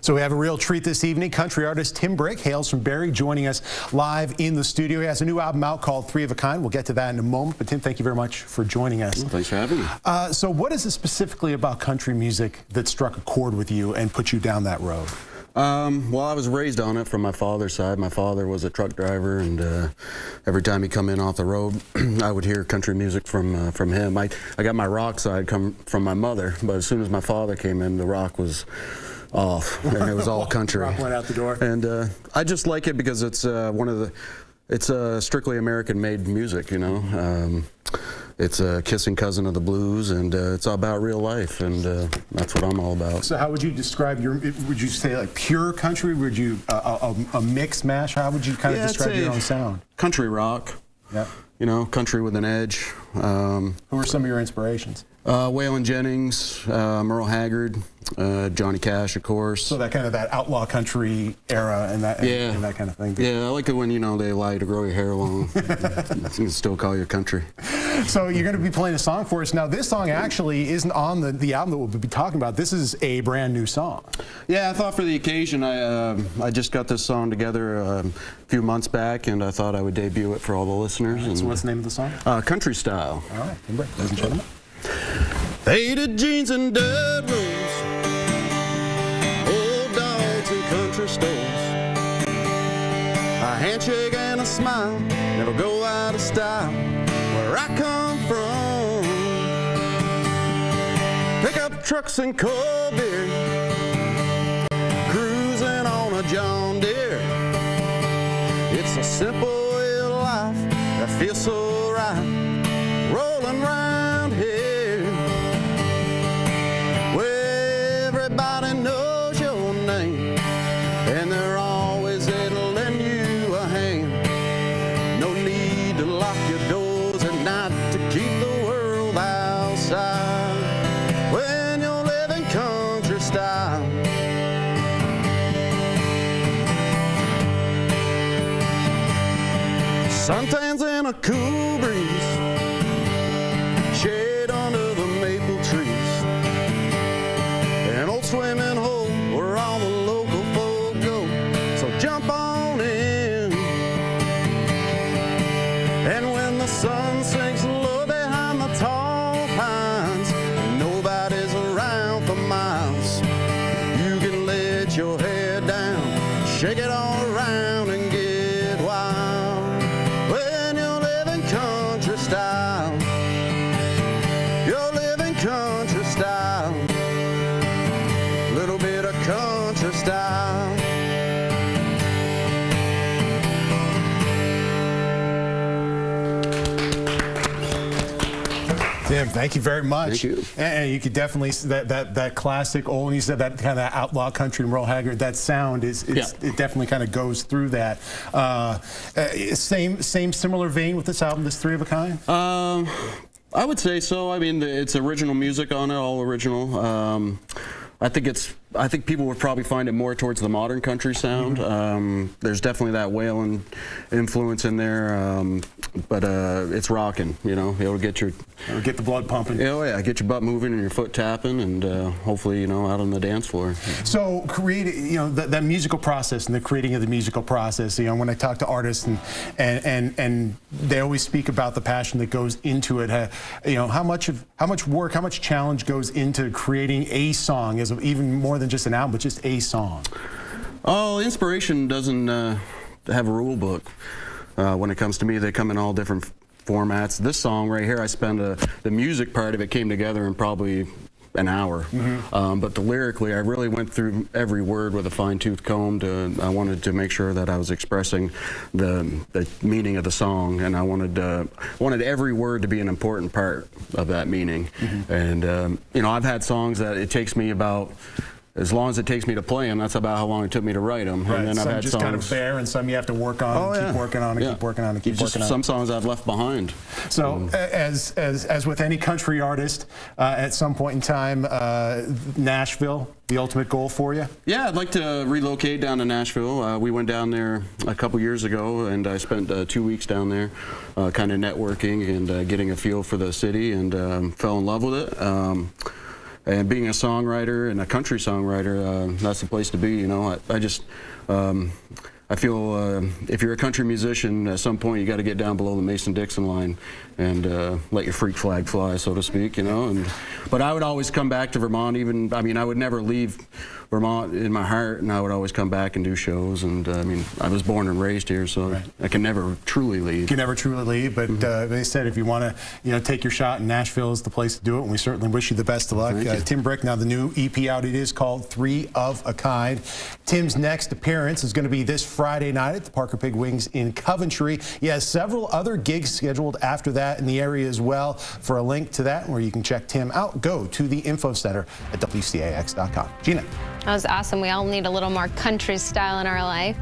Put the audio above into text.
So we have a real treat this evening. Country artist Tim Brick hails from Barrie, joining us live in the studio. He has a new album out called Three of a Kind. We'll get to that in a moment. But Tim, thank you very much for joining us. Well, thanks for having me. So what is it specifically about country music that struck a chord with you and put you down that road? Well, I was raised on it from my father's side. My father was a truck driver, and every time he come in off the road, I would hear country music from him. I got my rock side come from my mother, but as soon as my father came in, the rock was off, and it was all country. Rock went out the door. And I just like it because it's it's strictly American-made music, you know. It's a kissing cousin of the blues, and it's all about real life, and that's what I'm all about. So how would you describe would you say like pure country? Would you, a mix mash? How would you kind of describe your own sound? Country rock. Yeah. You know, country with an edge. Who are some of your inspirations? Waylon Jennings, Merle Haggard, Johnny Cash, of course. So that kind of that outlaw country era and that, and that kind of thing. Yeah, I like it when, you know, they allow you to grow your hair long. You can still call you country. So you're going to be playing a song for us. Now, this song actually isn't on the album that we'll be talking about. This is a brand new song. Yeah, I thought for the occasion, I just got this song together a few months back, and I thought I would debut it for all the listeners. Right, so what's the name of the song? Country Style. All right, ladies and gentlemen. Faded jeans and dirt roads, old dogs and country stores. A handshake and a smile never go out of style where I come from. Pickup trucks and cold beer, cruising on a John Deere. It's a simple way of life that feels so right, rolling round here. Everybody knows your name, and they're always there to lend you a hand. No need to lock your doors at night to keep the world outside when you're living country style. Suntans in a cool breeze, shade under the maple trees. An old swimming hole where all the local folk go, so jump on in. And when the sun sinks low behind the tall pines, and nobody's around for miles, you can let your hair down, shake it all around and get wild. When you're living country style, you're living country style. Little bit of country style. Tim, thank you very much. Thank you. And you could definitely that classic old. You said that kind of outlaw country and Merle Haggard. That sound it definitely kind of goes through that. Similar vein with this album, this Three of a Kind. I would say so. I mean, it's original music on it, all original. I think people would probably find it more towards the modern country sound. There's definitely that Waylon influence in there, but it's rocking. You know, it'll get the blood pumping. Oh yeah, get your butt moving and your foot tapping, and hopefully, you know, out on the dance floor. So that musical process and the creating of the musical process. You know, when I talk to artists and they always speak about the passion that goes into it. You know, how much work, how much challenge goes into creating a song, as even more than just an album, but just a song. Oh, inspiration doesn't have a rule book. When it comes to me, they come in all different formats. This song right here, I spent the music part of it came together in probably an hour. But lyrically, I really went through every word with a fine-tooth comb. I wanted to make sure that I was expressing the meaning of the song, and I wanted every word to be an important part of that meaning. And you know, I've had songs that it takes me about, as long as it takes me to play them, that's about how long it took me to write them. Right. And then Some I've had just songs kind of bare, and some you have to work on, and keep working on, and keep working on, and keep working on. Some songs I've left behind. So, as with any country artist, at some point in time, Nashville, the ultimate goal for you? Yeah, I'd like to relocate down to Nashville. We went down there a couple years ago, and I spent 2 weeks down there, kind of networking and getting a feel for the city, and fell in love with it. And being a songwriter and a country songwriter, that's the place to be. You know, I just. I feel if you're a country musician, at some point you got to get down below the Mason-Dixon line and let your freak flag fly, so to speak, you know. But I would always come back to Vermont. Even, I mean, I would never leave Vermont in my heart, and I would always come back and do shows. And I mean, I was born and raised here, so right. I can never truly leave. You can never truly leave, but they said if you want to, you know, take your shot, in Nashville is the place to do it, and we certainly wish you the best of luck. Tim Brick, now the new EP out, it is called 3 of a Kind. Tim's next appearance is going to be this Friday night at the Parker Pig Wings in Coventry. He has several other gigs scheduled after that in the area as well. For a link to that, where you can check Tim out, go to the info center at WCAX.com. Gina. That was awesome. We all need a little more country style in our life.